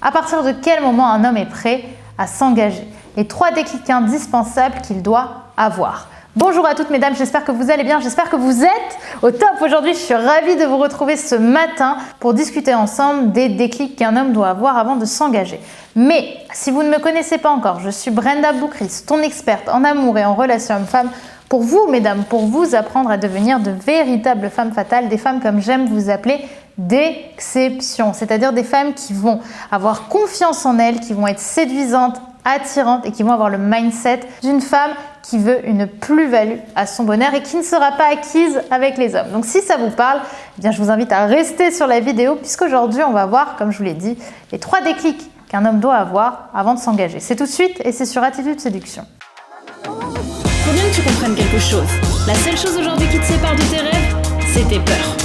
À partir de quel moment un homme est prêt à s'engager? Les 3 déclics indispensables qu'il doit avoir. Bonjour à toutes mesdames, j'espère que vous allez bien, j'espère que vous êtes au top aujourd'hui. Je suis ravie de vous retrouver ce matin pour discuter ensemble des déclics qu'un homme doit avoir avant de s'engager. Mais si vous ne me connaissez pas encore, je suis Brenda Boucris, ton experte en amour et en relations hommes-femmes. Pour vous mesdames, pour vous apprendre à devenir de véritables femmes fatales, des femmes comme j'aime vous appeler d'exception, c'est-à-dire des femmes qui vont avoir confiance en elles, qui vont être séduisantes, attirantes et qui vont avoir le mindset d'une femme qui veut une plus-value à son bonheur et qui ne sera pas acquise avec les hommes. Donc si ça vous parle, eh bien je vous invite à rester sur la vidéo puisqu'aujourd'hui on va voir, comme je vous l'ai dit, les 3 déclics qu'un homme doit avoir avant de s'engager. C'est tout de suite et c'est sur Attitude Séduction. Faut bien que tu comprennes quelque chose. La seule chose aujourd'hui qui te sépare de tes rêves, c'est tes peurs.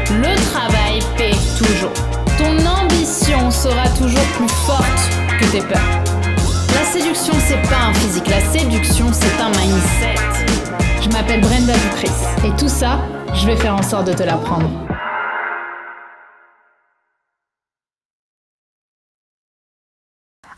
Le travail paie toujours. Ton ambition sera toujours plus forte que tes peurs. La séduction, c'est pas un physique. La séduction, c'est un mindset. Je m'appelle Brenda Boucris. Et tout ça, je vais faire en sorte de te l'apprendre.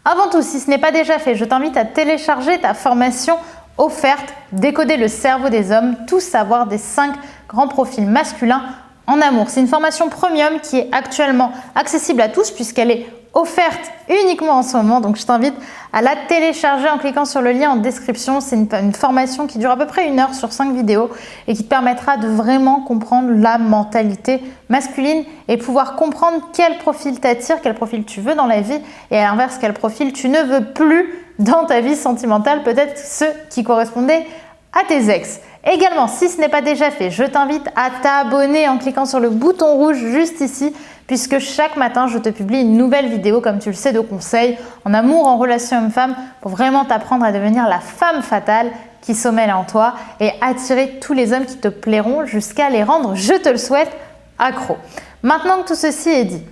Avant tout, si ce n'est pas déjà fait, je t'invite à télécharger ta formation offerte Décoder le cerveau des hommes, tout savoir des 5 grands profils masculins en amour. C'est une formation premium qui est actuellement accessible à tous puisqu'elle est offerte uniquement en ce moment. Donc je t'invite à la télécharger en cliquant sur le lien en description. C'est une formation qui dure à peu près 1 heure sur 5 vidéos et qui te permettra de vraiment comprendre la mentalité masculine et pouvoir comprendre quel profil t'attire, quel profil tu veux dans la vie et à l'inverse quel profil tu ne veux plus dans ta vie sentimentale, peut-être ceux qui correspondaient à tes ex. Également, si ce n'est pas déjà fait, je t'invite à t'abonner en cliquant sur le bouton rouge juste ici, puisque chaque matin, je te publie une nouvelle vidéo, comme tu le sais, de conseils en amour, en relation homme-femme, pour vraiment t'apprendre à devenir la femme fatale qui sommeille en toi et attirer tous les hommes qui te plairont jusqu'à les rendre, je te le souhaite, accros. Maintenant que tout ceci est dit,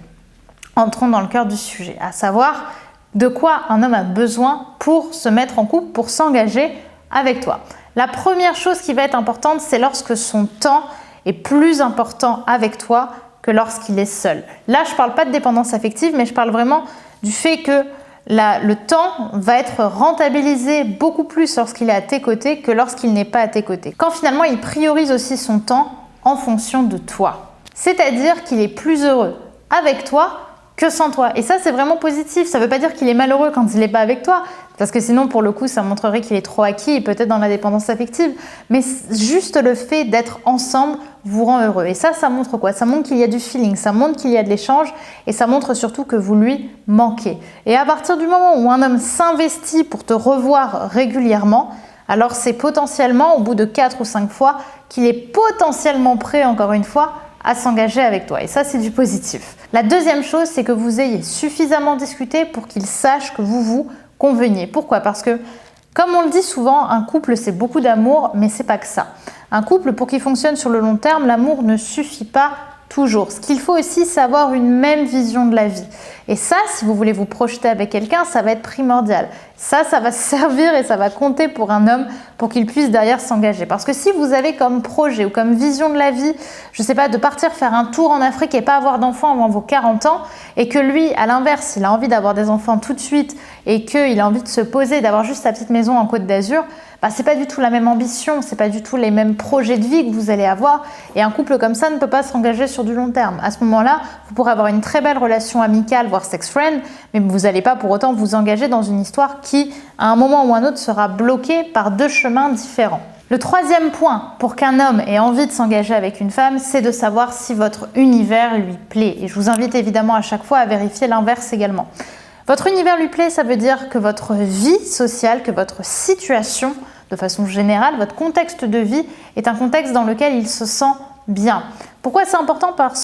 entrons dans le cœur du sujet, à savoir de quoi un homme a besoin pour se mettre en couple, pour s'engager avec toi. La première chose qui va être importante, c'est lorsque son temps est plus important avec toi que lorsqu'il est seul. Là, je ne parle pas de dépendance affective, mais je parle vraiment du fait que le temps va être rentabilisé beaucoup plus lorsqu'il est à tes côtés que lorsqu'il n'est pas à tes côtés. Quand finalement, il priorise aussi son temps en fonction de toi. C'est-à-dire qu'il est plus heureux avec toi que sans toi. Et ça, c'est vraiment positif. Ça ne veut pas dire qu'il est malheureux quand il n'est pas avec toi, parce que sinon, pour le coup, ça montrerait qu'il est trop acquis et peut-être dans la dépendance affective. Mais juste le fait d'être ensemble vous rend heureux. Et ça montre quoi? Ça montre qu'il y a du feeling, ça montre qu'il y a de l'échange et ça montre surtout que vous lui manquez. Et à partir du moment où un homme s'investit pour te revoir régulièrement, alors c'est potentiellement, au bout de 4 ou 5 fois, qu'il est potentiellement prêt, encore une fois, à s'engager avec toi. Et ça, c'est du positif. La deuxième chose, c'est que vous ayez suffisamment discuté pour qu'il sache que vous vous conveniez. Pourquoi? Parce que, comme on le dit souvent, un couple, c'est beaucoup d'amour, mais c'est pas que ça. Un couple, pour qu'il fonctionne sur le long terme, l'amour ne suffit pas toujours. Ce qu'il faut aussi, c'est avoir une même vision de la vie. Et ça, si vous voulez vous projeter avec quelqu'un, ça va être primordial. Ça va servir et ça va compter pour un homme pour qu'il puisse derrière s'engager. Parce que si vous avez comme projet ou comme vision de la vie, je sais pas, de partir faire un tour en Afrique et pas avoir d'enfants avant vos 40 ans, et que lui, à l'inverse, il a envie d'avoir des enfants tout de suite et qu'il a envie de se poser, d'avoir juste sa petite maison en Côte d'Azur, c'est pas du tout la même ambition, c'est pas du tout les mêmes projets de vie que vous allez avoir. Et un couple comme ça ne peut pas s'engager sur du long terme. À ce moment-là, vous pourrez avoir une très belle relation amicale, voire sex-friend, mais vous n'allez pas pour autant vous engager dans une histoire qui, à un moment ou un autre, sera bloquée par 2 chemins différents. Le troisième point pour qu'un homme ait envie de s'engager avec une femme, c'est de savoir si votre univers lui plaît. Et je vous invite évidemment à chaque fois à vérifier l'inverse également. Votre univers lui plaît, ça veut dire que votre vie sociale, que votre situation, de façon générale, votre contexte de vie est un contexte dans lequel il se sent bien. Pourquoi c'est important? Parce